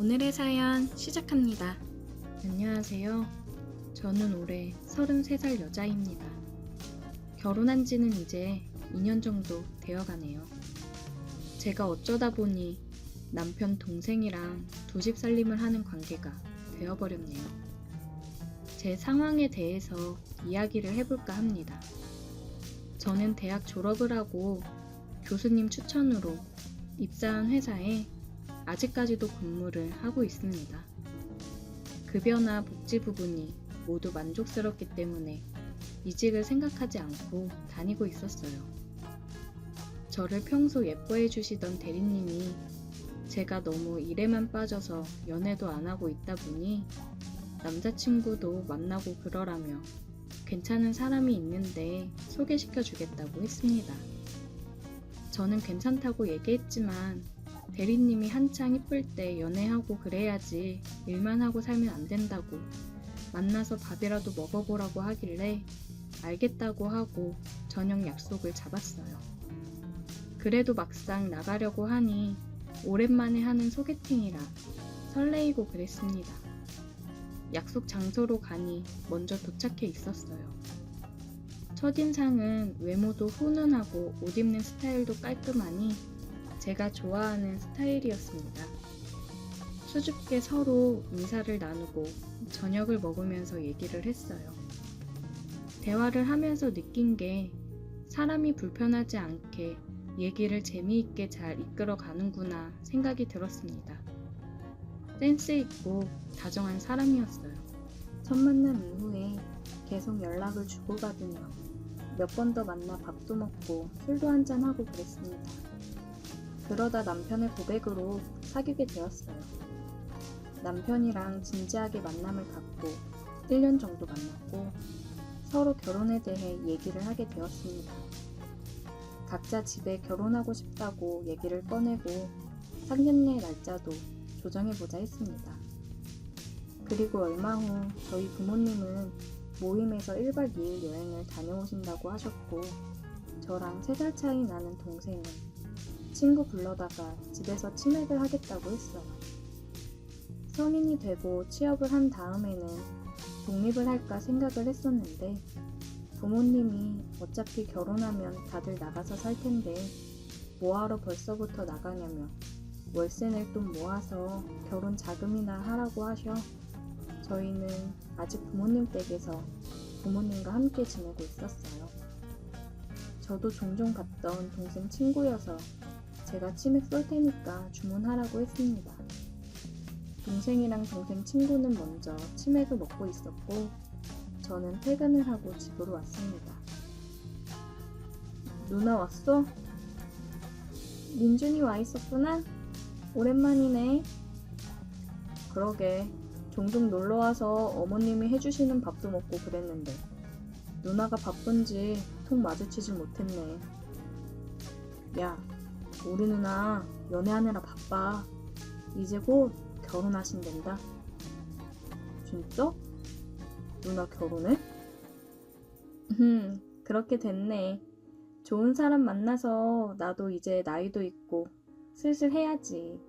오늘의 사연 시작합니다. 안녕하세요. 저는 올해 33살 여자입니다. 결혼한 지는 이제 2년 정도 되어가네요. 제가 어쩌다 보니 남편 동생이랑 두집 살림을 하는 관계가 되어버렸네요. 제 상황에 대해서 이야기를 해볼까 합니다. 저는 대학 졸업을 하고 교수님 추천으로 입사한 회사에 아직까지도 근무를 하고 있습니다. 급여나 복지 부분이 모두 만족스럽기 때문에 이직을 생각하지 않고 다니고 있었어요. 저를 평소 예뻐해 주시던 대리님이 제가 너무 일에만 빠져서 연애도 안 하고 있다 보니 남자친구도 만나고 그러라며 괜찮은 사람이 있는데 소개시켜 주겠다고 했습니다. 저는 괜찮다고 얘기했지만 대리님이 한창 이쁠 때 연애하고 그래야지 일만 하고 살면 안 된다고 만나서 밥이라도 먹어보라고 하길래 알겠다고 하고 저녁 약속을 잡았어요. 그래도 막상 나가려고 하니 오랜만에 하는 소개팅이라 설레이고 그랬습니다. 약속 장소로 가니 먼저 도착해 있었어요. 첫인상은 외모도 훈훈하고 옷 입는 스타일도 깔끔하니 제가 좋아하는 스타일이었습니다. 수줍게 서로 인사를 나누고 저녁을 먹으면서 얘기를 했어요. 대화를 하면서 느낀 게 사람이 불편하지 않게 얘기를 재미있게 잘 이끌어 가는구나 생각이 들었습니다. 센스 있고 다정한 사람이었어요. 첫 만남 이후에 계속 연락을 주고받으며 몇 번 더 만나 밥도 먹고 술도 한잔하고 그랬습니다. 그러다 남편의 고백으로 사귀게 되었어요. 남편이랑 진지하게 만남을 갖고 1년 정도 만났고 서로 결혼에 대해 얘기를 하게 되었습니다. 각자 집에 결혼하고 싶다고 얘기를 꺼내고 상견례 날짜도 조정해보자 했습니다. 그리고 얼마 후 저희 부모님은 모임에서 1박 2일 여행을 다녀오신다고 하셨고 저랑 3살 차이 나는 동생은 친구 불러다가 집에서 치맥을 하겠다고 했어요. 성인이 되고 취업을 한 다음에는 독립을 할까 생각을 했었는데 부모님이 어차피 결혼하면 다들 나가서 살 텐데 뭐하러 벌써부터 나가냐며 월세 낼 돈 모아서 결혼 자금이나 하라고 하셔 저희는 아직 부모님 댁에서 부모님과 함께 지내고 있었어요. 저도 종종 봤던 동생 친구여서 제가 치맥 쏠 테니까 주문하라고 했습니다. 동생이랑 동생 친구는 먼저 치맥을 먹고 있었고 저는 퇴근을 하고 집으로 왔습니다. 누나 왔어? 민준이 와 있었구나? 오랜만이네. 그러게 종종 놀러와서 어머님이 해주시는 밥도 먹고 그랬는데 누나가 바쁜지 통 마주치질 못했네. 야, 우리 누나 연애하느라 바빠. 이제 곧 결혼하신댄다. 진짜? 누나 결혼해? 그렇게 됐네. 좋은 사람 만나서 나도 이제 나이도 있고 슬슬 해야지.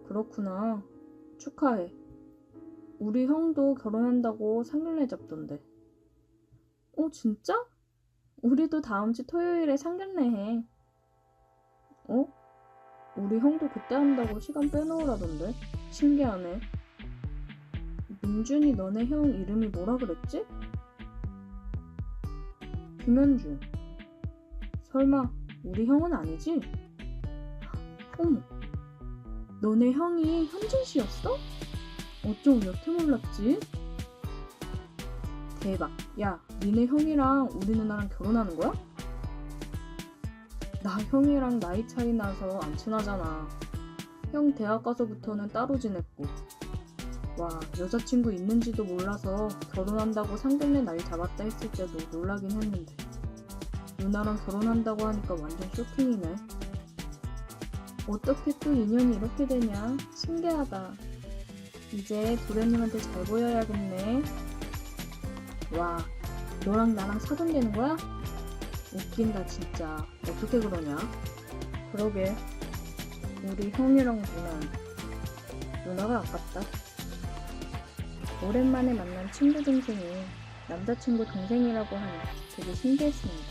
그렇구나. 축하해. 우리 형도 결혼한다고 상견례 잡던데. 진짜? 우리도 다음 주 토요일에 상견례 해. 우리 형도 그때 한다고 시간 빼놓으라던데? 신기하네. 민준이 너네 형 이름이 뭐라 그랬지? 김현준. 설마 우리 형은 아니지? 어머, 너네 형이 현준 씨였어? 어쩜 여태 몰랐지? 대박. 야, 니네 형이랑 우리 누나랑 결혼하는 거야? 나 형이랑 나이 차이 나서 안 친하잖아. 형 대학 가서부터는 따로 지냈고. 와, 여자친구 있는지도 몰라서 결혼한다고 상견례 날 잡았다 했을 때도 놀라긴 했는데 누나랑 결혼한다고 하니까 완전 쇼킹이네. 어떻게 또 인연이 이렇게 되냐? 신기하다. 이제 도련님한테 잘 보여야겠네. 와, 너랑 나랑 사돈되는 거야? 웃긴다 진짜. 어떻게 그러냐? 그러게 우리 형이랑 누나 누나가 아깝다. 오랜만에 만난 친구 동생이 남자친구 동생이라고 하니 되게 신기했습니다.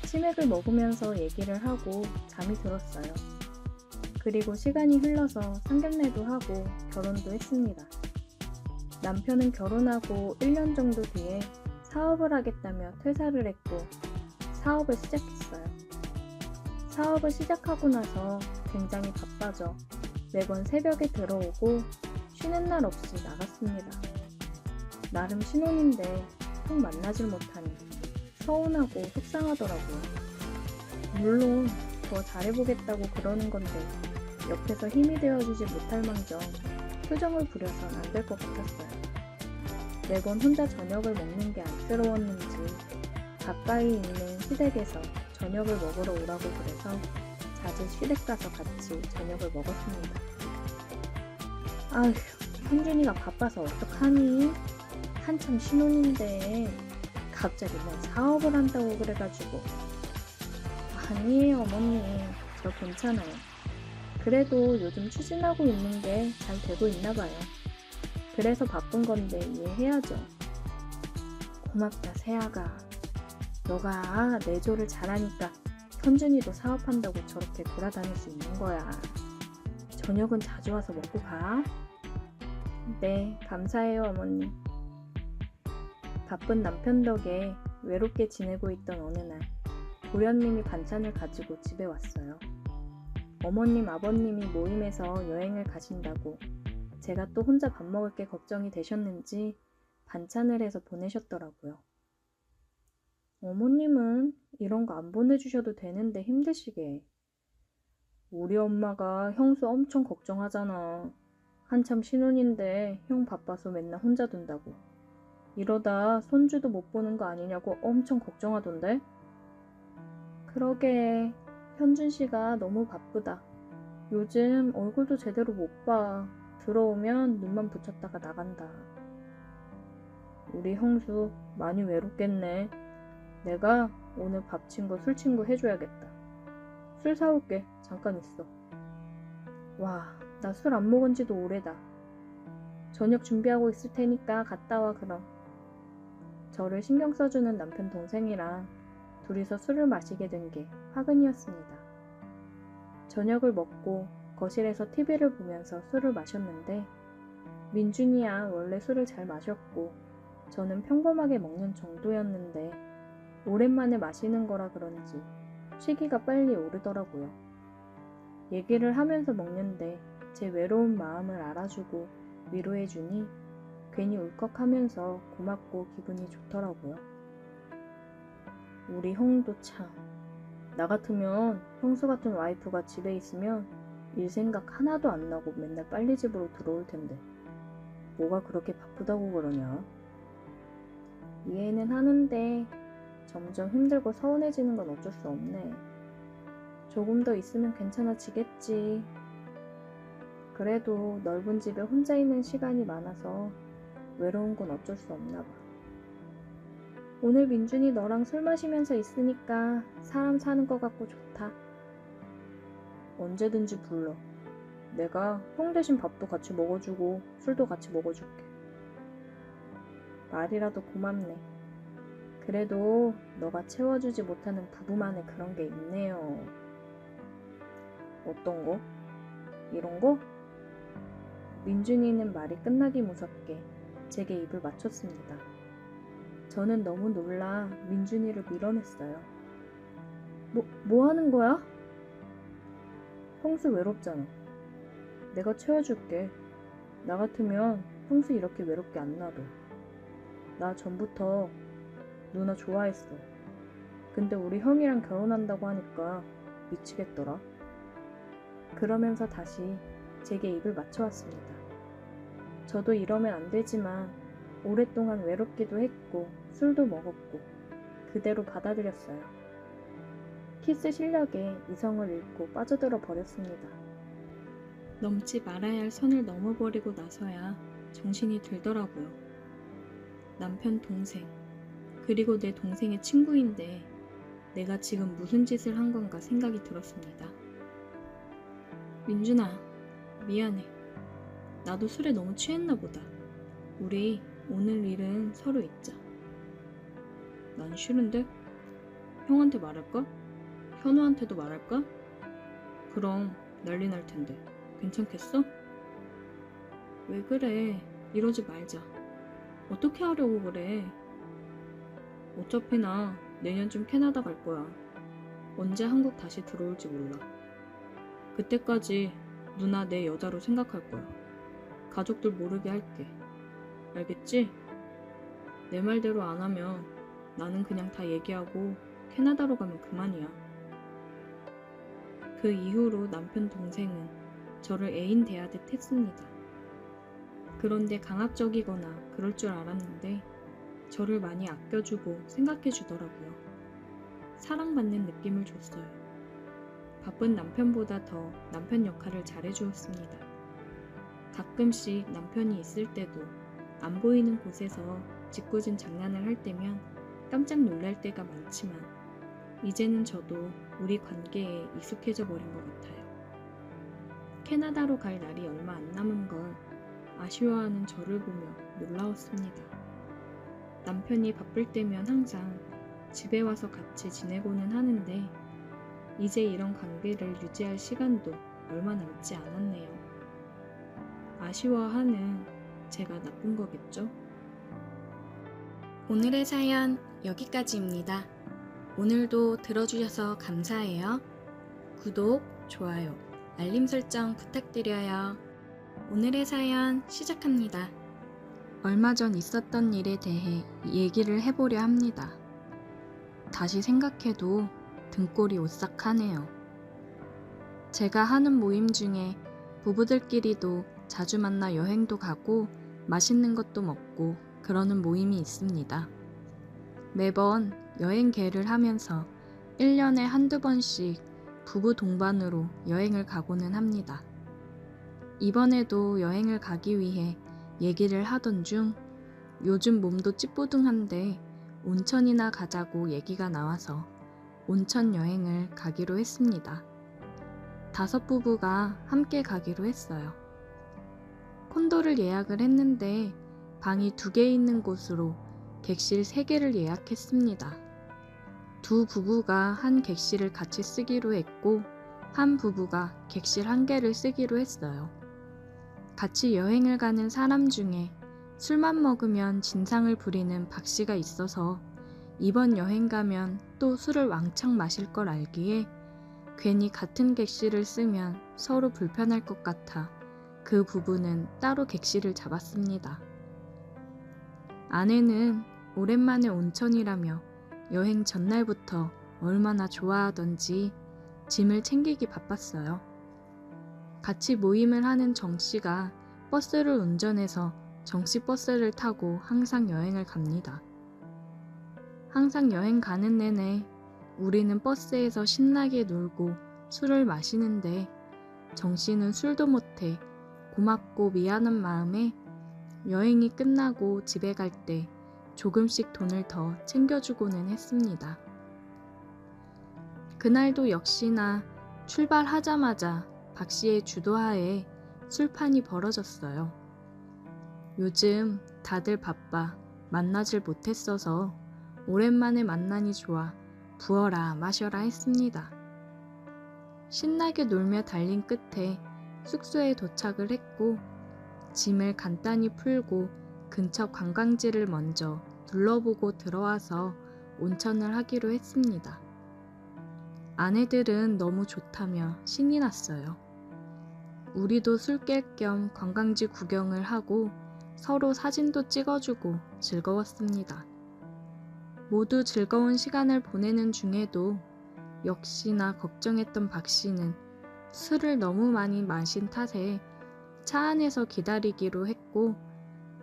치맥을 먹으면서 얘기를 하고 잠이 들었어요. 그리고 시간이 흘러서 상견례도 하고 결혼도 했습니다. 남편은 결혼하고 1년 정도 뒤에 사업을 하겠다며 퇴사를 했고 사업을 시작했어요. 사업을 시작하고 나서 굉장히 바빠져 매번 새벽에 들어오고 쉬는 날 없이 나갔습니다. 나름 신혼인데 꼭 만나질 못하니 서운하고 속상하더라고요. 물론 더 잘해보겠다고 그러는 건데 옆에서 힘이 되어주지 못할 망정 표정을 부려선 안 될 것 같았어요. 매번 혼자 저녁을 먹는 게 안쓰러웠는지 가까이 있는 시댁에서 저녁을 먹으러 오라고 그래서 자주 시댁 가서 같이 저녁을 먹었습니다. 아휴, 현준이가 바빠서 어떡하니? 한참 신혼인데 갑자기 뭐 사업을 한다고 그래가지고. 아니에요 어머니, 저 괜찮아요. 그래도 요즘 추진하고 있는 게 잘 되고 있나 봐요. 그래서 바쁜 건데 이해해야죠. 고맙다 세아가. 너가 내조를 잘하니까 현준이도 사업한다고 저렇게 돌아다닐 수 있는 거야. 저녁은 자주 와서 먹고 가. 네, 감사해요 어머니. 바쁜 남편 덕에 외롭게 지내고 있던 어느 날 도련님이 반찬을 가지고 집에 왔어요. 어머님, 아버님이 모임에서 여행을 가신다고 제가 또 혼자 밥 먹을 게 걱정이 되셨는지 반찬을 해서 보내셨더라고요. 어머님은 이런 거 안 보내주셔도 되는데 힘드시게. 우리 엄마가 형수 엄청 걱정하잖아. 한참 신혼인데 형 바빠서 맨날 혼자 둔다고. 이러다 손주도 못 보는 거 아니냐고 엄청 걱정하던데? 그러게, 현준 씨가 너무 바쁘다. 요즘 얼굴도 제대로 못 봐. 들어오면 눈만 붙였다가 나간다. 우리 형수 많이 외롭겠네. 내가 오늘 밥 친구, 술 친구 해줘야겠다. 술 사올게. 잠깐 있어. 와, 나 술 안 먹은 지도 오래다. 저녁 준비하고 있을 테니까 갔다 와 그럼. 저를 신경 써주는 남편 동생이랑 둘이서 술을 마시게 된 게 화근이었습니다. 저녁을 먹고 거실에서 TV를 보면서 술을 마셨는데 민준이야 원래 술을 잘 마셨고 저는 평범하게 먹는 정도였는데 오랜만에 마시는 거라 그런지 취기가 빨리 오르더라고요. 얘기를 하면서 먹는데 제 외로운 마음을 알아주고 위로해주니 괜히 울컥하면서 고맙고 기분이 좋더라고요. 우리 형도 참. 나 같으면 형수 같은 와이프가 집에 있으면 일 생각 하나도 안 나고 맨날 빨리 집으로 들어올 텐데 뭐가 그렇게 바쁘다고 그러냐? 이해는 하는데 점점 힘들고 서운해지는 건 어쩔 수 없네. 조금 더 있으면 괜찮아지겠지. 그래도 넓은 집에 혼자 있는 시간이 많아서 외로운 건 어쩔 수 없나 봐. 오늘 민준이 너랑 술 마시면서 있으니까 사람 사는 것 같고 좋다. 언제든지 불러. 내가 형 대신 밥도 같이 먹어주고 술도 같이 먹어줄게. 말이라도 고맙네. 그래도 너가 채워주지 못하는 부부만의 그런 게 있네요. 어떤 거? 이런 거? 민준이는 말이 끝나기 무섭게 제게 입을 맞췄습니다. 저는 너무 놀라 민준이를 밀어냈어요. 뭐 하는 거야? 형수 외롭잖아. 내가 채워줄게. 나 같으면 형수 이렇게 외롭게 안 놔둬. 나 전부터 누나 좋아했어. 근데 우리 형이랑 결혼한다고 하니까 미치겠더라. 그러면서 다시 제게 입을 맞춰왔습니다. 저도 이러면 안 되지만 오랫동안 외롭기도 했고 술도 먹었고 그대로 받아들였어요. 키스 실력에 이성을 잃고 빠져들어 버렸습니다. 넘지 말아야 할 선을 넘어버리고 나서야 정신이 들더라고요. 남편 동생, 그리고 내 동생의 친구인데 내가 지금 무슨 짓을 한 건가 생각이 들었습니다. 민준아, 미안해. 나도 술에 너무 취했나 보다. 우리 오늘 일은 서로 잊자. 난 싫은데? 형한테 말할까? 현우한테도 말할까? 그럼 난리 날 텐데. 괜찮겠어? 왜 그래? 이러지 말자. 어떻게 하려고 그래? 어차피 나 내년쯤 캐나다 갈 거야. 언제 한국 다시 들어올지 몰라. 그때까지 누나 내 여자로 생각할 거야. 가족들 모르게 할게. 알겠지? 내 말대로 안 하면 나는 그냥 다 얘기하고 캐나다로 가면 그만이야. 그 이후로 남편 동생은 저를 애인 대하듯 했습니다. 그런데 강압적이거나 그럴 줄 알았는데 저를 많이 아껴주고 생각해 주더라고요. 사랑받는 느낌을 줬어요. 바쁜 남편보다 더 남편 역할을 잘해주었습니다. 가끔씩 남편이 있을 때도 안 보이는 곳에서 짓궂은 장난을 할 때면 깜짝 놀랄 때가 많지만 이제는 저도 우리 관계에 익숙해져 버린 것 같아요. 캐나다로 갈 날이 얼마 안 남은 걸 아쉬워하는 저를 보며 놀라웠습니다. 남편이 바쁠 때면 항상 집에 와서 같이 지내고는 하는데 이제 이런 관계를 유지할 시간도 얼마 남지 않았네요. 아쉬워하는 제가 나쁜 거겠죠? 오늘의 사연 여기까지입니다. 오늘도 들어주셔서 감사해요. 구독, 좋아요, 알림 설정 부탁드려요. 오늘의 사연 시작합니다. 얼마 전 있었던 일에 대해 얘기를 해보려 합니다. 다시 생각해도 등골이 오싹하네요. 제가 하는 모임 중에 부부들끼리도 자주 만나 여행도 가고 맛있는 것도 먹고 그러는 모임이 있습니다. 매번 여행 계획을 하면서 1년에 한두 번씩 부부 동반으로 여행을 가고는 합니다. 이번에도 여행을 가기 위해 얘기를 하던 중 요즘 몸도 찌뿌둥한데 온천이나 가자고 얘기가 나와서 온천 여행을 가기로 했습니다. 5 부부가 함께 가기로 했어요. 콘도를 예약을 했는데 방이 2개 있는 곳으로 객실 3개를 예약했습니다. 2 부부가 한 객실을 같이 쓰기로 했고 한 부부가 객실 1개를 쓰기로 했어요. 같이 여행을 가는 사람 중에 술만 먹으면 진상을 부리는 박 씨가 있어서 이번 여행 가면 또 술을 왕창 마실 걸 알기에 괜히 같은 객실을 쓰면 서로 불편할 것 같아 그 부부는 따로 객실을 잡았습니다. 아내는 오랜만에 온천이라며 여행 전날부터 얼마나 좋아하던지 짐을 챙기기 바빴어요. 같이 모임을 하는 정 씨가 버스를 운전해서 정씨 버스를 타고 항상 여행을 갑니다. 항상 여행 가는 내내 우리는 버스에서 신나게 놀고 술을 마시는데 정 씨는 술도 못해 고맙고 미안한 마음에 여행이 끝나고 집에 갈 때 조금씩 돈을 더 챙겨주고는 했습니다. 그날도 역시나 출발하자마자 박 씨의 주도하에 술판이 벌어졌어요. 요즘 다들 바빠 만나질 못했어서 오랜만에 만나니 좋아 부어라 마셔라 했습니다. 신나게 놀며 달린 끝에 숙소에 도착을 했고 짐을 간단히 풀고 근처 관광지를 먼저 둘러보고 들어와서 온천을 하기로 했습니다. 아내들은 너무 좋다며 신이 났어요. 우리도 술 깰 겸 관광지 구경을 하고 서로 사진도 찍어주고 즐거웠습니다. 모두 즐거운 시간을 보내는 중에도 역시나 걱정했던 박 씨는 술을 너무 많이 마신 탓에 차 안에서 기다리기로 했고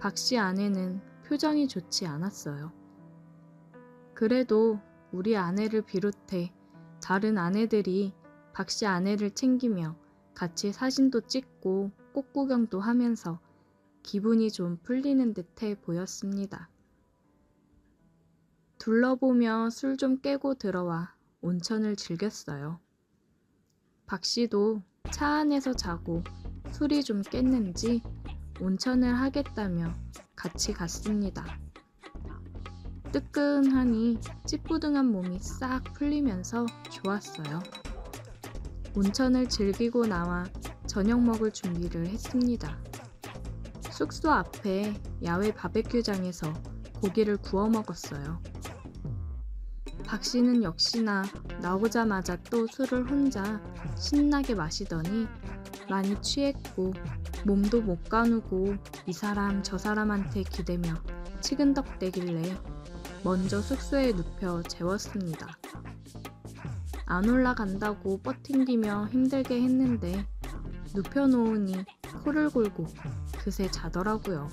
박 씨 아내는 표정이 좋지 않았어요. 그래도 우리 아내를 비롯해 다른 아내들이 박 씨 아내를 챙기며 같이 사진도 찍고 꽃구경도 하면서 기분이 좀 풀리는 듯해 보였습니다. 둘러보며 술 좀 깨고 들어와 온천을 즐겼어요. 박 씨도 차 안에서 자고 술이 좀 깼는지 온천을 하겠다며 같이 갔습니다. 뜨끈하니 찌뿌둥한 몸이 싹 풀리면서 좋았어요. 온천을 즐기고 나와 저녁 먹을 준비를 했습니다. 숙소 앞에 야외 바베큐장에서 고기를 구워 먹었어요. 박 씨는 역시나 나오자마자 또 술을 혼자 신나게 마시더니 많이 취했고 몸도 못 가누고 이 사람 저 사람한테 기대며 치근덕대길래 먼저 숙소에 눕혀 재웠습니다. 안 올라간다고 뻗팅기며 힘들게 했는데 눕혀놓으니 코를 골고 그새 자더라고요.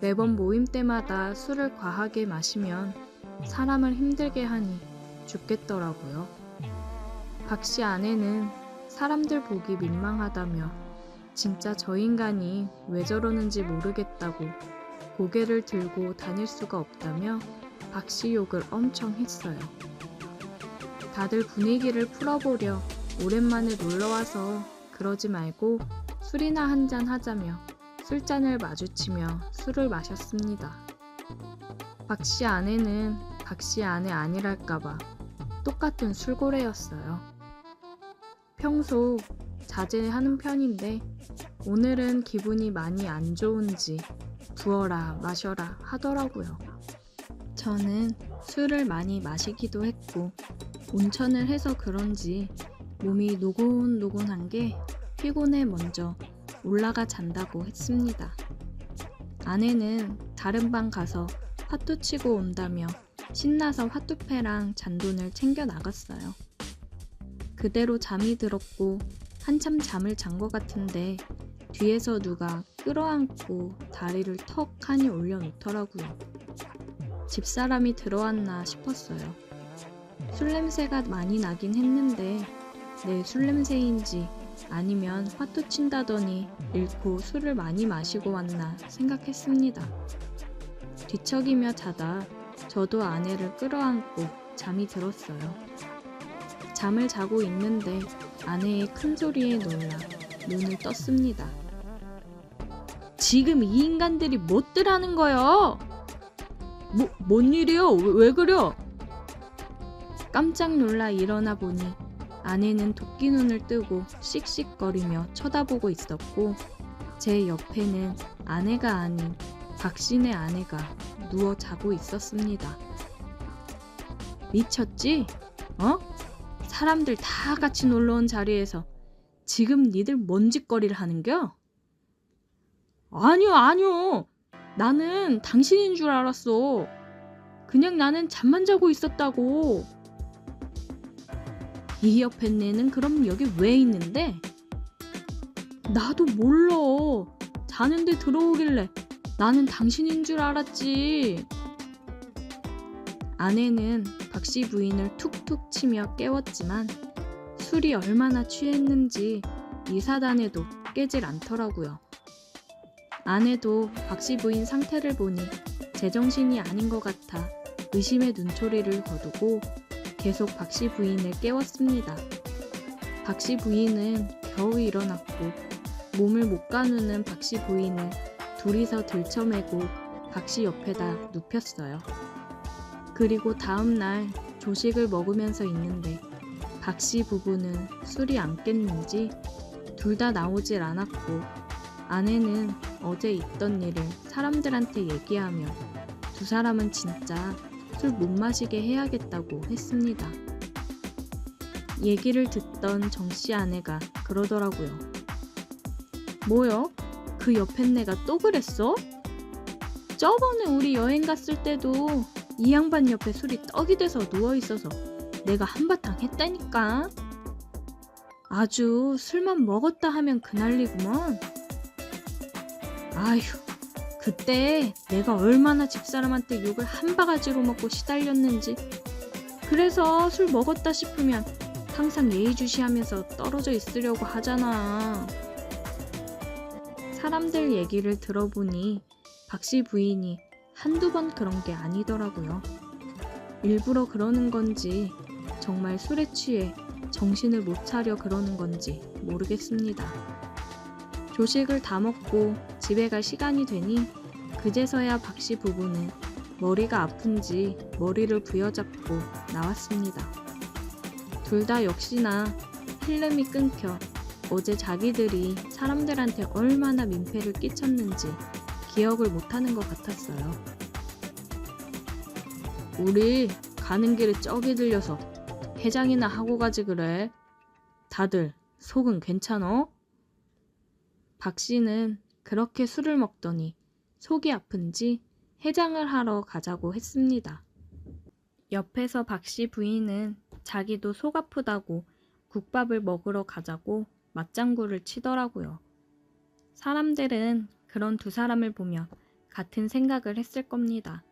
매번 모임 때마다 술을 과하게 마시면 사람을 힘들게 하니 죽겠더라고요. 박 씨 아내는 사람들 보기 민망하다며 진짜 저 인간이 왜 저러는지 모르겠다고 고개를 들고 다닐 수가 없다며 박 씨 욕을 엄청 했어요. 다들 분위기를 풀어보려 오랜만에 놀러와서 그러지 말고 술이나 한잔 하자며 술잔을 마주치며 술을 마셨습니다. 박 씨 아내는 박 씨 아내 아니랄까봐 똑같은 술고래였어요. 평소 자제하는 편인데 오늘은 기분이 많이 안 좋은지 부어라 마셔라 하더라고요. 저는 술을 많이 마시기도 했고 온천을 해서 그런지 몸이 노곤노곤한 게 피곤해 먼저 올라가 잔다고 했습니다. 아내는 다른 방 가서 화투 치고 온다며 신나서 화투패랑 잔돈을 챙겨 나갔어요. 그대로 잠이 들었고 한참 잠을 잔 것 같은데 뒤에서 누가 끌어안고 다리를 턱 하니 올려놓더라고요. 집사람이 들어왔나 싶었어요. 술 냄새가 많이 나긴 했는데 내 술 냄새인지 아니면 화투 친다더니 잃고 술을 많이 마시고 왔나 생각했습니다. 뒤척이며 자다 저도 아내를 끌어안고 잠이 들었어요. 잠을 자고 있는데 아내의 큰 소리에 놀라 눈을 떴습니다. 지금 이 인간들이 뭣들 하는 거요? 뭔 일이요? 왜 그려? 깜짝 놀라 일어나 보니 아내는 도끼 눈을 뜨고 씩씩거리며 쳐다보고 있었고 제 옆에는 아내가 아닌 박씨네 아내가 누워 자고 있었습니다. 미쳤지? 사람들 다 같이 놀러온 자리에서 지금 니들 뭔 짓거리를 하는겨? 아니요. 나는 당신인 줄 알았어. 그냥 나는 잠만 자고 있었다고. 이 옆에 내는 그럼 여기 왜 있는데? 나도 몰라. 자는데 들어오길래 나는 당신인 줄 알았지. 아내는 박씨 부인을 툭툭 치며 깨웠지만 술이 얼마나 취했는지 이 사단에도 깨질 않더라고요. 아내도 박씨 부인 상태를 보니 제정신이 아닌 것 같아 의심의 눈초리를 거두고 계속 박씨 부인을 깨웠습니다. 박씨 부인은 겨우 일어났고 몸을 못 가누는 박씨 부인을 둘이서 들쳐매고 박씨 옆에다 눕혔어요. 그리고 다음날 조식을 먹으면서 있는데 박씨 부부는 술이 안 깼는지 둘 다 나오질 않았고 아내는 어제 있던 일을 사람들한테 얘기하며 두 사람은 진짜 술 못 마시게 해야겠다고 했습니다. 얘기를 듣던 정씨 아내가 그러더라고요. 뭐요? 그 옆에 내가 또 그랬어? 저번에 우리 여행 갔을 때도 이 양반 옆에 술이 떡이 돼서 누워있어서 내가 한바탕 했다니까. 아주 술만 먹었다 하면 그 난리구먼. 아휴, 그때 내가 얼마나 집사람한테 욕을 한 바가지로 먹고 시달렸는지. 그래서 술 먹었다 싶으면 항상 예의주시하면서 떨어져 있으려고 하잖아. 사람들 얘기를 들어보니 박씨 부인이 한두 번 그런 게 아니더라고요. 일부러 그러는 건지 정말 술에 취해 정신을 못 차려 그러는 건지 모르겠습니다. 조식을 다 먹고 집에 갈 시간이 되니 그제서야 박씨 부부는 머리가 아픈지 머리를 부여잡고 나왔습니다. 둘 다 역시나 필름이 끊겨 어제 자기들이 사람들한테 얼마나 민폐를 끼쳤는지 기억을 못하는 것 같았어요. 우리 가는 길에 쩍이 들려서 해장이나 하고 가지 그래. 다들 속은 괜찮어? 박씨는 그렇게 술을 먹더니 속이 아픈지 해장을 하러 가자고 했습니다. 옆에서 박씨 부인은 자기도 속 아프다고 국밥을 먹으러 가자고 맞장구를 치더라고요. 사람들은 그런 두 사람을 보며 같은 생각을 했을 겁니다.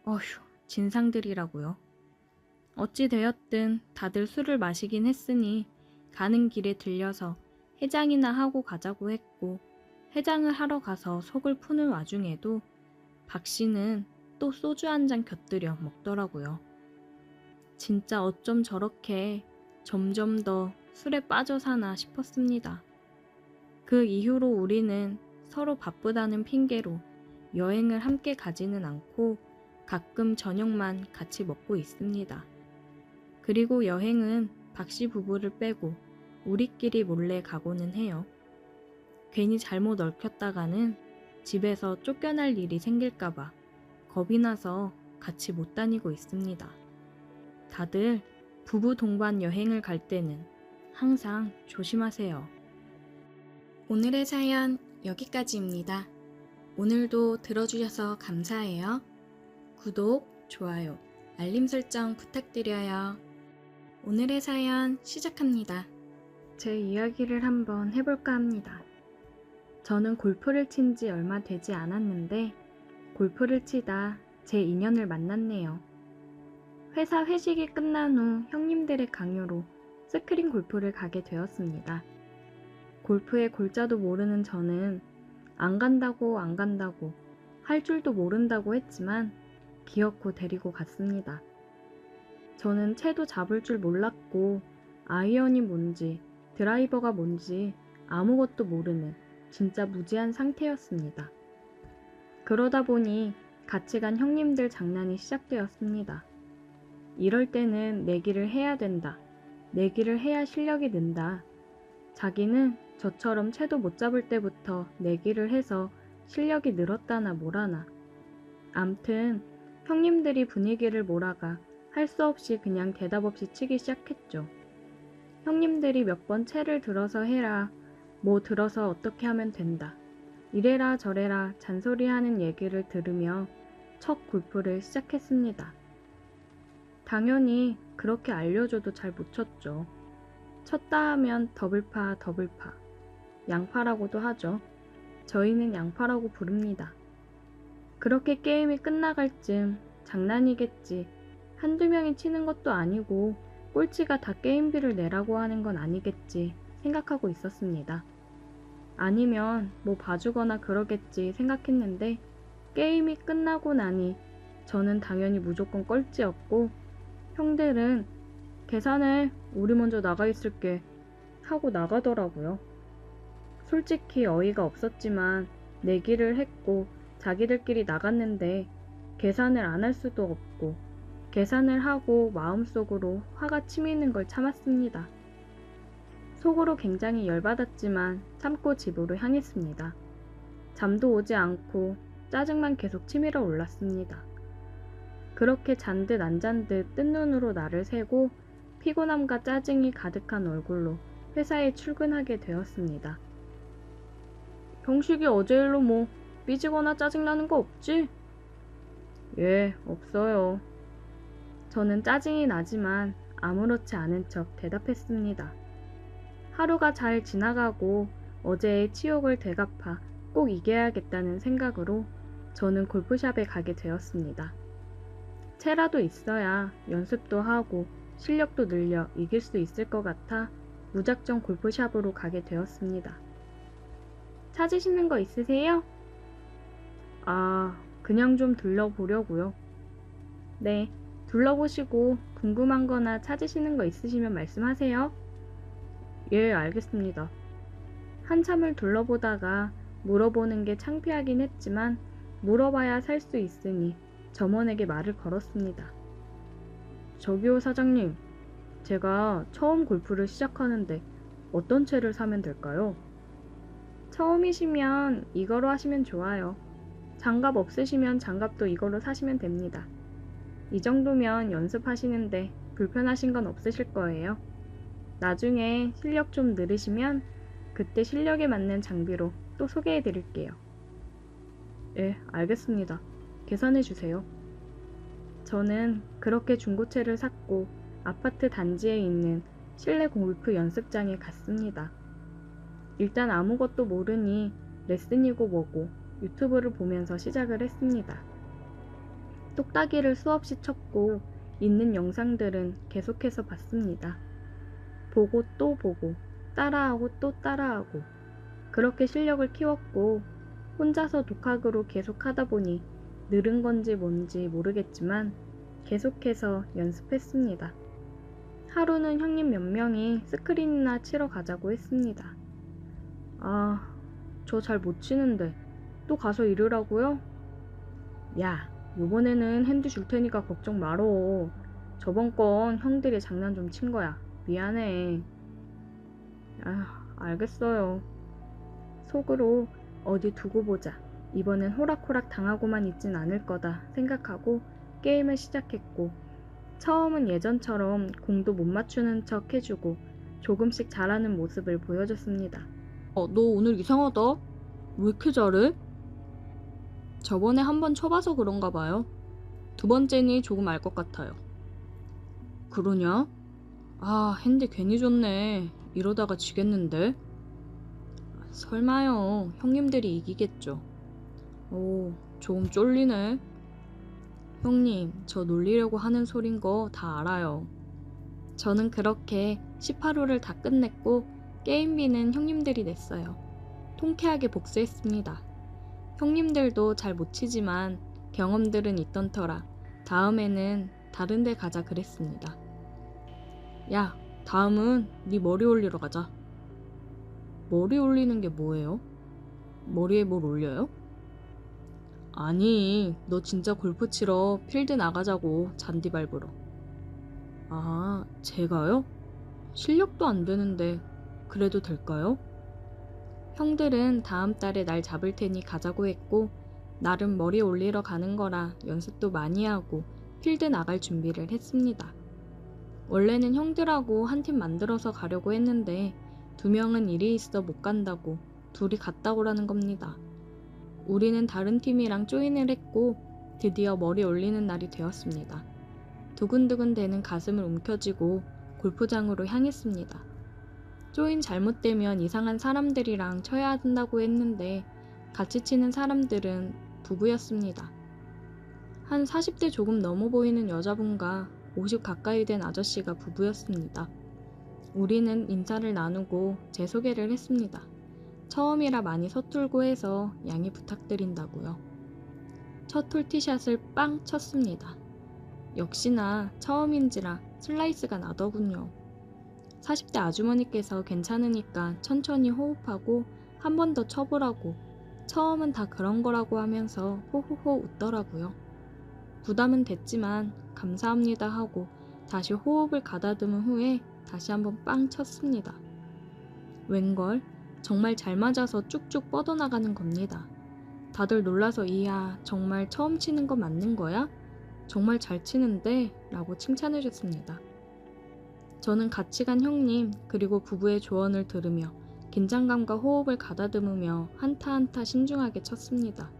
어휴, 진상들이라고요. 어찌 되었든 다들 술을 마시긴 했으니 가는 길에 들려서 해장이나 하고 가자고 했고, 해장을 하러 가서 속을 푸는 와중에도 박씨는 또 소주 한 잔 곁들여 먹더라고요. 진짜 어쩜 저렇게 점점 더 술에 빠져 사나 싶었습니다. 그 이후로 우리는 서로 바쁘다는 핑계로 여행을 함께 가지는 않고 가끔 저녁만 같이 먹고 있습니다. 그리고 여행은 박씨 부부를 빼고 우리끼리 몰래 가고는 해요. 괜히 잘못 얽혔다가는 집에서 쫓겨날 일이 생길까봐 겁이 나서 같이 못 다니고 있습니다. 다들 부부 동반 여행을 갈 때는 항상 조심하세요. 오늘의 사연 여기까지입니다. 오늘도 들어주셔서 감사해요. 구독, 좋아요, 알림 설정 부탁드려요. 오늘의 사연 시작합니다. 제 이야기를 한번 해볼까 합니다. 저는 골프를 친 지 얼마 되지 않았는데 골프를 치다 제 인연을 만났네요. 회사 회식이 끝난 후 형님들의 강요로 스크린 골프를 가게 되었습니다. 골프의 골자도 모르는 저는 안 간다고 할 줄도 모른다고 했지만 기어코 데리고 갔습니다. 저는 채도 잡을 줄 몰랐고 아이언이 뭔지 드라이버가 뭔지 아무것도 모르는 진짜 무지한 상태였습니다. 그러다 보니 같이 간 형님들 장난이 시작되었습니다. 이럴 때는 내기를 해야 된다. 내기를 해야 실력이 는다. 자기는 저처럼 채도 못 잡을 때부터 내기를 해서 실력이 늘었다나 뭐라나. 암튼 형님들이 분위기를 몰아가 할 수 없이 그냥 대답 없이 치기 시작했죠. 형님들이 몇 번 채를 들어서 해라. 뭐 들어서 어떻게 하면 된다. 이래라 저래라 잔소리하는 얘기를 들으며 첫 골프를 시작했습니다. 당연히 그렇게 알려줘도 잘 못 쳤죠. 쳤다 하면 더블파, 양파라고도 하죠. 저희는 양파라고 부릅니다. 그렇게 게임이 끝나갈 쯤 장난이겠지. 한두 명이 치는 것도 아니고 꼴찌가 다 게임비를 내라고 하는 건 아니겠지 생각하고 있었습니다. 아니면 뭐 봐주거나 그러겠지 생각했는데 게임이 끝나고 나니 저는 당연히 무조건 꼴찌였고 형들은 계산해, 우리 먼저 나가 있을게 하고 나가더라고요. 솔직히 어이가 없었지만 내기를 했고 자기들끼리 나갔는데 계산을 안 할 수도 없고 계산을 하고 마음속으로 화가 치미는 걸 참았습니다. 속으로 굉장히 열받았지만 참고 집으로 향했습니다. 잠도 오지 않고 짜증만 계속 치밀어 올랐습니다. 그렇게 잔듯 안 잔듯 뜬 눈으로 나를 새고 피곤함과 짜증이 가득한 얼굴로 회사에 출근하게 되었습니다. 경식이 어제 일로 뭐 삐지거나 짜증나는 거 없지? 예, 없어요. 저는 짜증이 나지만 아무렇지 않은 척 대답했습니다. 하루가 잘 지나가고 어제의 치욕을 되갚아 꼭 이겨야겠다는 생각으로 저는 골프샵에 가게 되었습니다. 채라도 있어야 연습도 하고 실력도 늘려 이길 수 있을 것 같아 무작정 골프샵으로 가게 되었습니다. 찾으시는 거 있으세요? 그냥 좀 둘러보려고요. 네, 둘러보시고 궁금한 거나 찾으시는 거 있으시면 말씀하세요. 예, 알겠습니다. 한참을 둘러보다가 물어보는 게 창피하긴 했지만 물어봐야 살 수 있으니 점원에게 말을 걸었습니다. 저기요 사장님, 제가 처음 골프를 시작하는데 어떤 채를 사면 될까요? 처음이시면 이거로 하시면 좋아요. 장갑 없으시면 장갑도 이거로 사시면 됩니다. 이 정도면 연습하시는데 불편하신 건 없으실 거예요. 나중에 실력 좀 늘으시면 그때 실력에 맞는 장비로 또 소개해 드릴게요. 예, 알겠습니다. 계산해 주세요. 저는 그렇게 중고채를 샀고 아파트 단지에 있는 실내 골프 연습장에 갔습니다. 일단 아무것도 모르니 레슨이고 뭐고 유튜브를 보면서 시작을 했습니다. 똑딱이를 수없이 쳤고 있는 영상들은 계속해서 봤습니다. 보고 또 보고 따라하고 또 따라하고 그렇게 실력을 키웠고 혼자서 독학으로 계속 하다 보니 늘은 건지 뭔지 모르겠지만 계속해서 연습했습니다. 하루는 형님 몇 명이 스크린이나 치러 가자고 했습니다. 아, 저 잘 못 치는데 또 가서 이러라고요? 야, 요번에는 핸디 줄 테니까 걱정 말어. 저번 건 형들이 장난 좀 친 거야. 미안해. 아, 알겠어요. 속으로 어디 두고 보자. 이번엔 호락호락 당하고만 있진 않을 거다 생각하고 게임을 시작했고 처음은 예전처럼 공도 못 맞추는 척 해주고 조금씩 잘하는 모습을 보여줬습니다. 너 오늘 이상하다. 왜 이렇게 잘해? 저번에 한 번 쳐봐서 그런가 봐요. 두 번째니 조금 알 것 같아요. 그러냐? 아, 핸디 괜히 줬네. 이러다가 지겠는데? 설마요. 형님들이 이기겠죠. 오, 조금 쫄리네. 형님, 저 놀리려고 하는 소린 거 다 알아요. 저는 그렇게 18호를 다 끝냈고 게임비는 형님들이 냈어요. 통쾌하게 복수했습니다. 형님들도 잘 못 치지만 경험들은 있던 터라 다음에는 다른 데 가자 그랬습니다. 야, 다음은 네 머리 올리러 가자. 머리 올리는 게 뭐예요? 머리에 뭘 올려요? 아니, 너 진짜 골프 치러 필드 나가자고 잔디 밟으러. 아, 제가요? 실력도 안 되는데 그래도 될까요? 형들은 다음 달에 날 잡을 테니 가자고 했고 나름 머리 올리러 가는 거라 연습도 많이 하고 필드 나갈 준비를 했습니다. 원래는 형들하고 한 팀 만들어서 가려고 했는데 2명은 일이 있어 못 간다고 둘이 갔다 오라는 겁니다. 우리는 다른 팀이랑 조인을 했고 드디어 머리 올리는 날이 되었습니다. 두근두근 대는 가슴을 움켜쥐고 골프장으로 향했습니다. 조인 잘못되면 이상한 사람들이랑 쳐야 한다고 했는데 같이 치는 사람들은 부부였습니다. 한 40대 조금 넘어 보이는 여자분과 50 가까이 된 아저씨가 부부였습니다. 우리는 인사를 나누고 제 소개를 했습니다. 처음이라 많이 서툴고 해서 양해 부탁드린다고요. 첫 홀티샷을 빵 쳤습니다. 역시나 처음인지라 슬라이스가 나더군요. 40대 아주머니께서 괜찮으니까 천천히 호흡하고 한 번 더 쳐보라고 처음은 다 그런 거라고 하면서 호호호 웃더라고요. 부담은 됐지만 감사합니다 하고 다시 호흡을 가다듬은 후에 다시 한번 빵 쳤습니다. 웬걸 정말 잘 맞아서 쭉쭉 뻗어나가는 겁니다. 다들 놀라서 이야 정말 처음 치는 거 맞는 거야? 정말 잘 치는데? 라고 칭찬해줬습니다. 저는 같이 간 형님 그리고 부부의 조언을 들으며 긴장감과 호흡을 가다듬으며 한타 한타 신중하게 쳤습니다.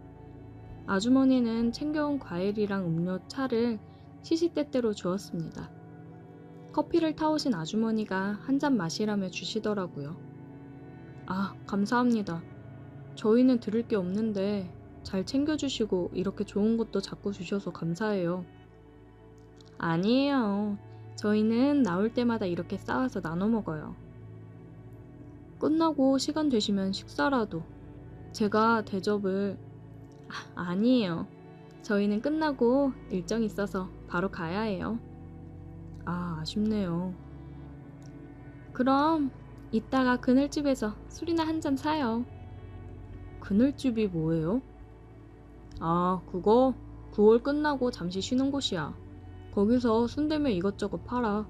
아주머니는 챙겨온 과일이랑 음료 차를 시시때때로 주었습니다. 커피를 타오신 아주머니가 한 잔 마시라며 주시더라고요. 아, 감사합니다. 저희는 드릴 게 없는데 잘 챙겨주시고 이렇게 좋은 것도 자꾸 주셔서 감사해요. 아니에요. 저희는 나올 때마다 이렇게 싸와서 나눠 먹어요. 끝나고 시간 되시면 식사라도. 제가 대접을... 아니에요. 저희는 끝나고 일정 있어서 바로 가야 해요. 아, 아쉽네요. 그럼 이따가 그늘집에서 술이나 한 잔 사요. 그늘집이 뭐예요? 아, 그거 9월 끝나고 잠시 쉬는 곳이야. 거기서 순대며 이것저것 팔아.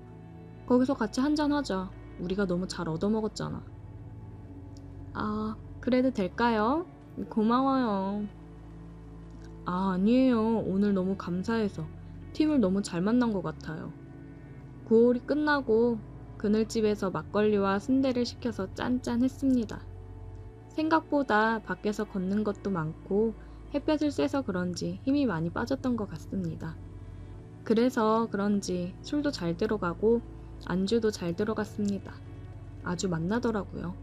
거기서 같이 한잔 하자. 우리가 너무 잘 얻어먹었잖아. 아, 그래도 될까요? 고마워요. 아, 아니에요. 오늘 너무 감사해서 팀을 너무 잘 만난 것 같아요. 9월이 끝나고 그늘집에서 막걸리와 순대를 시켜서 짠짠했습니다. 생각보다 밖에서 걷는 것도 많고 햇볕을 쐬서 그런지 힘이 많이 빠졌던 것 같습니다. 그래서 그런지 술도 잘 들어가고 안주도 잘 들어갔습니다. 아주 맛나더라고요.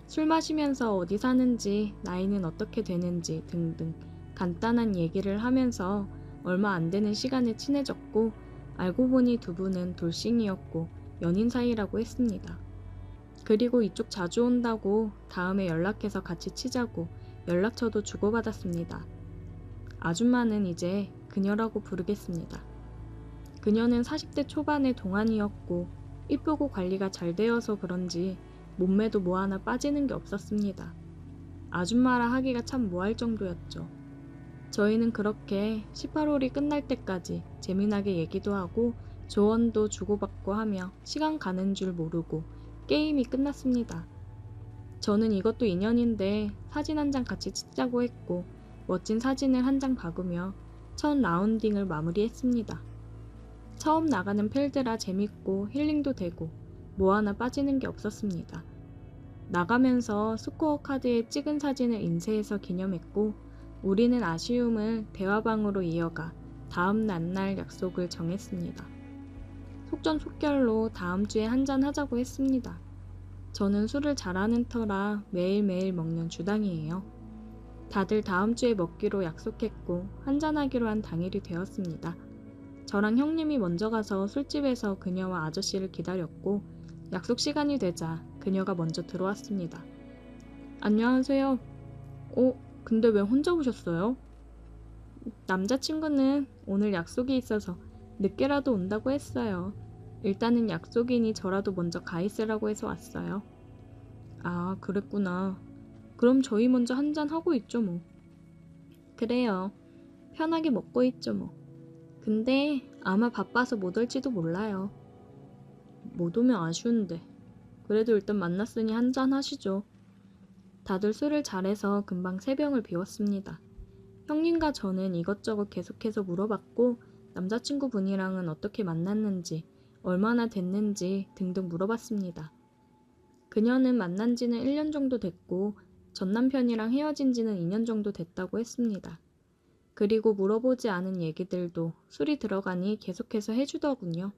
술 마시면서 어디 사는지, 나이는 어떻게 되는지 등등 간단한 얘기를 하면서 얼마 안 되는 시간에 친해졌고 알고 보니 두 분은 돌싱이었고 연인 사이라고 했습니다. 그리고 이쪽 자주 온다고 다음에 연락해서 같이 치자고 연락처도 주고받았습니다. 아줌마는 이제 그녀라고 부르겠습니다. 그녀는 40대 초반의 동안이었고 이쁘고 관리가 잘 되어서 그런지 몸매도 뭐 하나 빠지는 게 없었습니다. 아줌마라 하기가 참 뭐할 정도였죠. 저희는 그렇게 18홀이 끝날 때까지 재미나게 얘기도 하고 조언도 주고받고 하며 시간 가는 줄 모르고 게임이 끝났습니다. 저는 이것도 인연인데 사진 한 장 같이 찍자고 했고 멋진 사진을 한 장 박으며 첫 라운딩을 마무리했습니다. 처음 나가는 필드라 재밌고 힐링도 되고 뭐 하나 빠지는 게 없었습니다. 나가면서 스코어 카드에 찍은 사진을 인쇄해서 기념했고 우리는 아쉬움을 대화방으로 이어가 다음 날 약속을 정했습니다. 속전속결로 다음 주에 한잔 하자고 했습니다. 저는 술을 잘하는 터라 매일매일 먹는 주당이에요. 다들 다음 주에 먹기로 약속했고 한잔하기로 한 당일이 되었습니다. 저랑 형님이 먼저 가서 술집에서 그녀와 아저씨를 기다렸고 약속 시간이 되자 그녀가 먼저 들어왔습니다. 안녕하세요. 근데 왜 혼자 오셨어요? 남자친구는 오늘 약속이 있어서 늦게라도 온다고 했어요. 일단은 약속이니 저라도 먼저 가 있으라고 해서 왔어요. 아, 그랬구나. 그럼 저희 먼저 한잔 하고 있죠 뭐. 그래요. 편하게 먹고 있죠 뭐. 근데 아마 바빠서 못 올지도 몰라요. 못 오면 아쉬운데. 그래도 일단 만났으니 한잔 하시죠. 다들 술을 잘해서 금방 세 병을 비웠습니다. 형님과 저는 이것저것 계속해서 물어봤고 남자친구분이랑은 어떻게 만났는지 얼마나 됐는지 등등 물어봤습니다. 그녀는 만난 지는 1년 정도 됐고 전 남편이랑 헤어진 지는 2년 정도 됐다고 했습니다. 그리고 물어보지 않은 얘기들도 술이 들어가니 계속해서 해주더군요.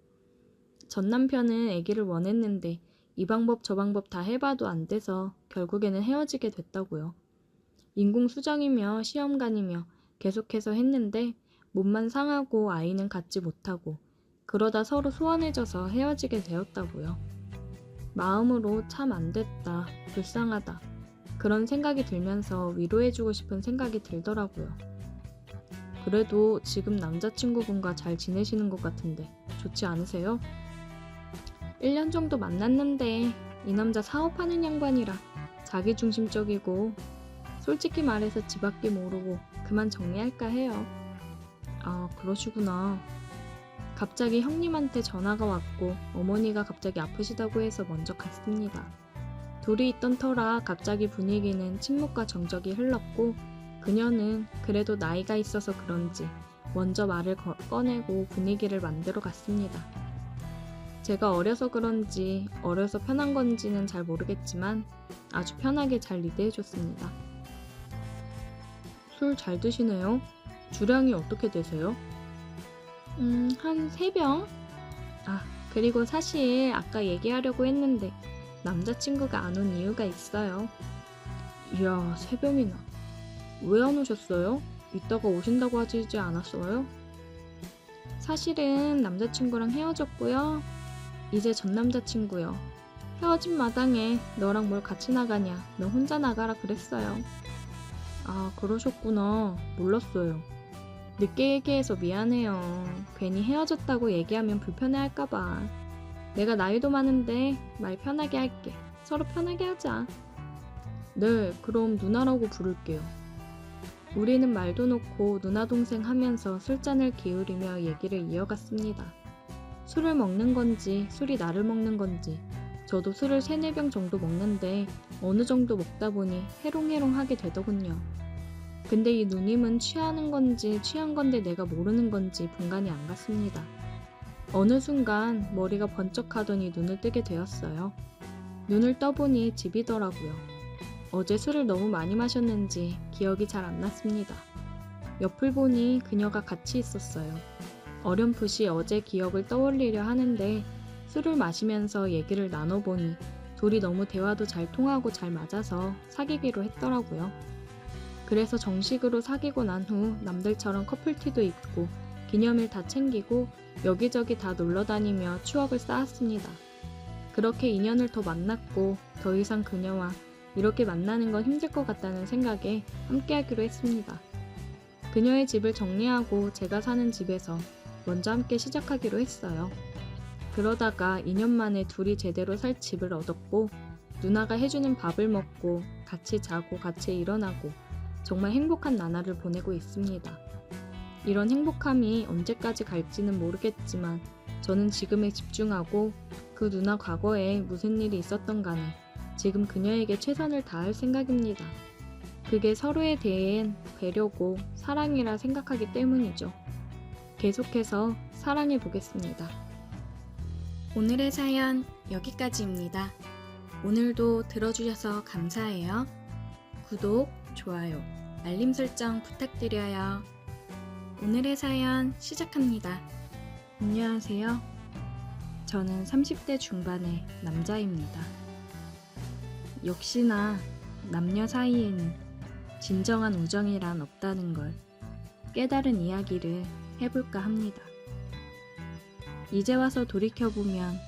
전 남편은 아기를 원했는데 이 방법 저 방법 다 해봐도 안 돼서 결국에는 헤어지게 됐다고요. 인공수정이며 시험관이며 계속해서 했는데 몸만 상하고 아이는 갖지 못하고 그러다 서로 소원해져서 헤어지게 되었다고요. 마음으로 참 안 됐다, 불쌍하다 그런 생각이 들면서 위로해주고 싶은 생각이 들더라고요. 그래도 지금 남자친구분과 잘 지내시는 것 같은데 좋지 않으세요? 1년 정도 만났는데 이 남자 사업하는 양반이라 자기중심적이고 솔직히 말해서 집 앞길 모르고 그만 정리할까 해요. 아, 그러시구나. 갑자기 형님한테 전화가 왔고 어머니가 갑자기 아프시다고 해서 먼저 갔습니다. 둘이 있던 터라 갑자기 분위기는 침묵과 정적이 흘렀고 그녀는 그래도 나이가 있어서 그런지 먼저 말을 꺼내고 분위기를 만들어 갔습니다. 제가 어려서 그런지 어려서 편한 건지는 잘 모르겠지만 아주 편하게 잘 리드해줬습니다. 술 잘 드시네요. 주량이 어떻게 되세요? 한 3병? 아, 그리고 사실 아까 얘기하려고 했는데 남자친구가 안 온 이유가 있어요. 이야, 3병이나. 왜 안 오셨어요? 이따가 오신다고 하지 않았어요? 사실은 남자친구랑 헤어졌고요. 이제 전 남자친구요. 헤어진 마당에 너랑 뭘 같이 나가냐, 너 혼자 나가라 그랬어요. 아, 그러셨구나. 몰랐어요. 늦게 얘기해서 미안해요. 괜히 헤어졌다고 얘기하면 불편해할까봐. 내가 나이도 많은데 말 편하게 할게. 서로 편하게 하자. 네, 그럼 누나라고 부를게요. 우리는 말도 놓고 누나 동생 하면서 술잔을 기울이며 얘기를 이어갔습니다. 술을 먹는 건지 술이 나를 먹는 건지 저도 술을 3-4병 정도 먹는데 어느 정도 먹다 보니 해롱해롱하게 되더군요. 근데 이 누님은 취하는 건지 취한 건데 내가 모르는 건지 분간이 안 갔습니다. 어느 순간 머리가 번쩍하더니 눈을 뜨게 되었어요. 눈을 떠보니 집이더라고요. 어제 술을 너무 많이 마셨는지 기억이 잘 안 났습니다. 옆을 보니 그녀가 같이 있었어요. 어렴풋이 어제 기억을 떠올리려 하는데 술을 마시면서 얘기를 나눠보니 둘이 너무 대화도 잘 통하고 잘 맞아서 사귀기로 했더라고요. 그래서 정식으로 사귀고 난 후 남들처럼 커플티도 입고 기념일 다 챙기고 여기저기 다 놀러다니며 추억을 쌓았습니다. 그렇게 인연을 더 만났고 더 이상 그녀와 이렇게 만나는 건 힘들 것 같다는 생각에 함께하기로 했습니다. 그녀의 집을 정리하고 제가 사는 집에서 먼저 함께 시작하기로 했어요. 그러다가 2년 만에 둘이 제대로 살 집을 얻었고 누나가 해주는 밥을 먹고 같이 자고 같이 일어나고 정말 행복한 나날을 보내고 있습니다. 이런 행복함이 언제까지 갈지는 모르겠지만 저는 지금에 집중하고 그 누나 과거에 무슨 일이 있었던 간에 지금 그녀에게 최선을 다할 생각입니다. 그게 서로에 대한 배려고 사랑이라 생각하기 때문이죠. 계속해서 사랑해 보겠습니다. 오늘의 사연 여기까지입니다. 오늘도 들어주셔서 감사해요. 구독, 좋아요, 알림 설정 부탁드려요. 오늘의 사연 시작합니다. 안녕하세요. 저는 30대 중반의 남자입니다. 역시나 남녀 사이에는 진정한 우정이란 없다는 걸 깨달은 이야기를 해볼까 합니다. 이제 와서 돌이켜보면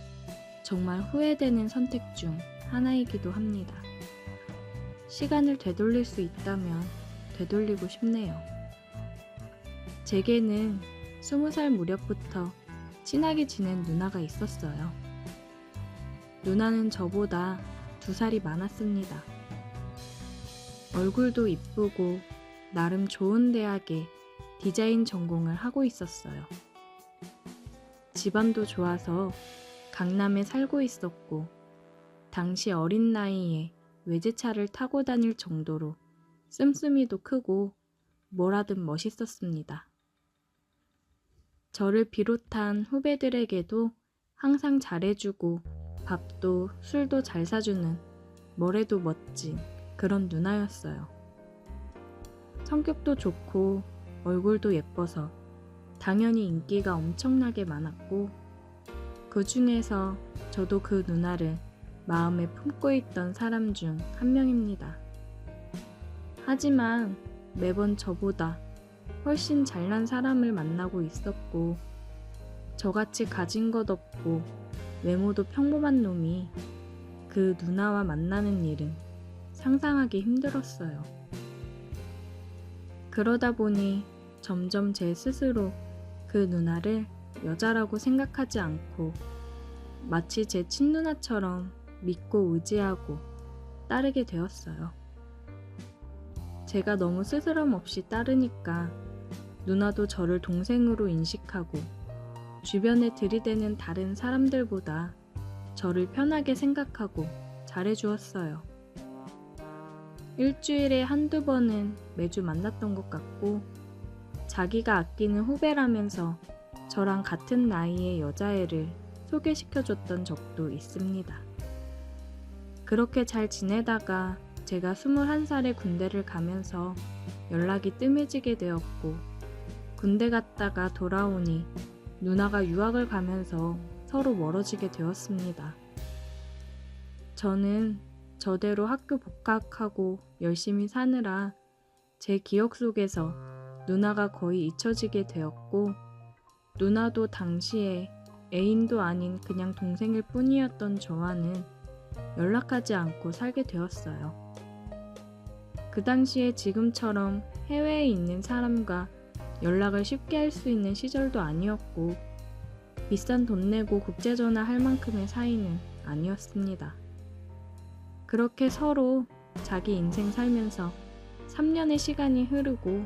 정말 후회되는 선택 중 하나이기도 합니다. 시간을 되돌릴 수 있다면 되돌리고 싶네요. 제게는 20살 무렵부터 친하게 지낸 누나가 있었어요. 누나는 저보다 2살이 많았습니다. 얼굴도 이쁘고 나름 좋은 대학에 디자인 전공을 하고 있었어요. 집안도 좋아서 강남에 살고 있었고 당시 어린 나이에 외제차를 타고 다닐 정도로 씀씀이도 크고 뭐라든 멋있었습니다. 저를 비롯한 후배들에게도 항상 잘해주고 밥도 술도 잘 사주는 뭐래도 멋진 그런 누나였어요. 성격도 좋고 얼굴도 예뻐서 당연히 인기가 엄청나게 많았고 그 중에서 저도 그 누나를 마음에 품고 있던 사람 중 한 명입니다. 하지만 매번 저보다 훨씬 잘난 사람을 만나고 있었고 저같이 가진 것 없고 외모도 평범한 놈이 그 누나와 만나는 일은 상상하기 힘들었어요. 그러다 보니 점점 제 스스로 그 누나를 여자라고 생각하지 않고 마치 제 친누나처럼 믿고 의지하고 따르게 되었어요. 제가 너무 스스럼 없이 따르니까 누나도 저를 동생으로 인식하고 주변에 들이대는 다른 사람들보다 저를 편하게 생각하고 잘해주었어요. 일주일에 1-2번은 매주 만났던 것 같고 자기가 아끼는 후배라면서 저랑 같은 나이의 여자애를 소개시켜줬던 적도 있습니다. 그렇게 잘 지내다가 제가 21살에 군대를 가면서 연락이 뜸해지게 되었고 군대 갔다가 돌아오니 누나가 유학을 가면서 서로 멀어지게 되었습니다. 저는 저대로 학교 복학하고 열심히 사느라 제 기억 속에서 누나가 거의 잊혀지게 되었고 누나도 당시에 애인도 아닌 그냥 동생일 뿐이었던 저와는 연락하지 않고 살게 되었어요. 그 당시에 지금처럼 해외에 있는 사람과 연락을 쉽게 할 수 있는 시절도 아니었고 비싼 돈 내고 국제전화 할 만큼의 사이는 아니었습니다. 그렇게 서로 자기 인생 살면서 3년의 시간이 흐르고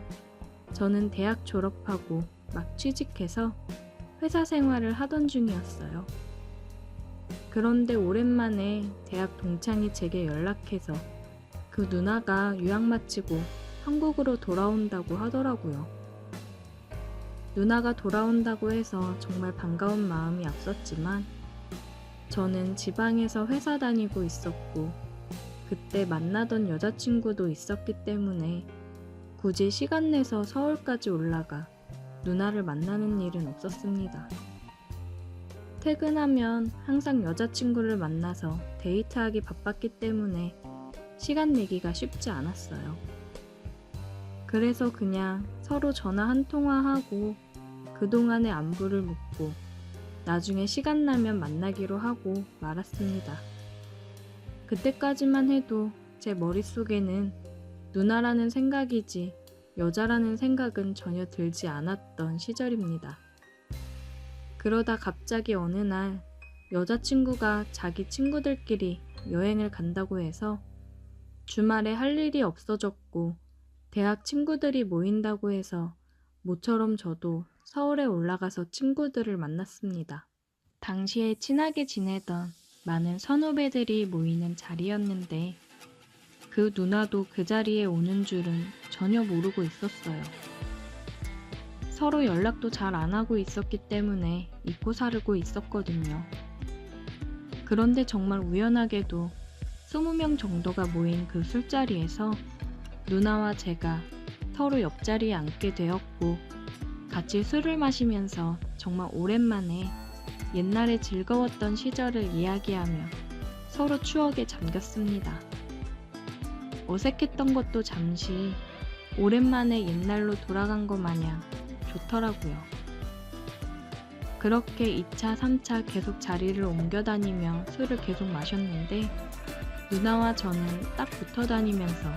저는 대학 졸업하고 막 취직해서 회사 생활을 하던 중이었어요. 그런데 오랜만에 대학 동창이 제게 연락해서 그 누나가 유학 마치고 한국으로 돌아온다고 하더라고요. 누나가 돌아온다고 해서 정말 반가운 마음이 앞섰지만 저는 지방에서 회사 다니고 있었고 그때 만나던 여자친구도 있었기 때문에 굳이 시간 내서 서울까지 올라가 누나를 만나는 일은 없었습니다. 퇴근하면 항상 여자친구를 만나서 데이트하기 바빴기 때문에 시간 내기가 쉽지 않았어요. 그래서 그냥 서로 전화 한 통화하고 그동안의 안부를 묻고 나중에 시간 나면 만나기로 하고 말았습니다. 그때까지만 해도 제 머릿속에는 누나라는 생각이지 여자라는 생각은 전혀 들지 않았던 시절입니다. 그러다 갑자기 어느 날 여자친구가 자기 친구들끼리 여행을 간다고 해서 주말에 할 일이 없어졌고 대학 친구들이 모인다고 해서 모처럼 저도 서울에 올라가서 친구들을 만났습니다. 당시에 친하게 지내던 많은 선후배들이 모이는 자리였는데 그 누나도 그 자리에 오는 줄은 전혀 모르고 있었어요. 서로 연락도 잘 안 하고 있었기 때문에 잊고 살고 있었거든요. 그런데 정말 우연하게도 20명 정도가 모인 그 술자리에서 누나와 제가 서로 옆자리에 앉게 되었고 같이 술을 마시면서 정말 오랜만에 옛날에 즐거웠던 시절을 이야기하며 서로 추억에 잠겼습니다. 어색했던 것도 잠시 오랜만에 옛날로 돌아간 것 마냥 좋더라고요. 그렇게 2차, 3차 계속 자리를 옮겨 다니며 술을 계속 마셨는데 누나와 저는 딱 붙어 다니면서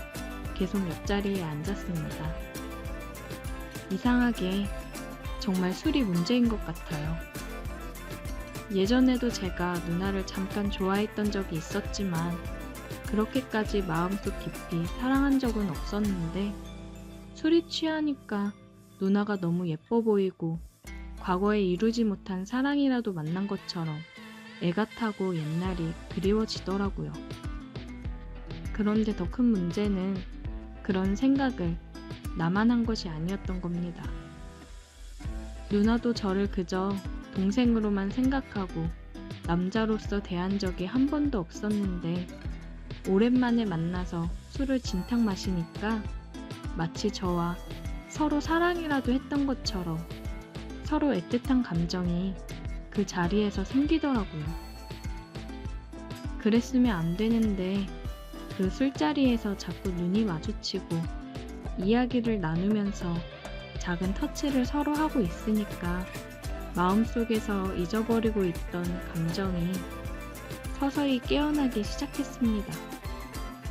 계속 옆자리에 앉았습니다. 이상하게 정말 술이 문제인 것 같아요. 예전에도 제가 누나를 잠깐 좋아했던 적이 있었지만 그렇게까지 마음속 깊이 사랑한 적은 없었는데 술이 취하니까 누나가 너무 예뻐 보이고 과거에 이루지 못한 사랑이라도 만난 것처럼 애가 타고 옛날이 그리워지더라고요. 그런데 더 큰 문제는 그런 생각을 나만 한 것이 아니었던 겁니다. 누나도 저를 그저 동생으로만 생각하고 남자로서 대한 적이 한 번도 없었는데 오랜만에 만나서 술을 진탕 마시니까 마치 저와 서로 사랑이라도 했던 것처럼 서로 애틋한 감정이 그 자리에서 생기더라고요. 그랬으면 안 되는데 그 술자리에서 자꾸 눈이 마주치고 이야기를 나누면서 작은 터치를 서로 하고 있으니까 마음속에서 잊어버리고 있던 감정이 서서히 깨어나기 시작했습니다.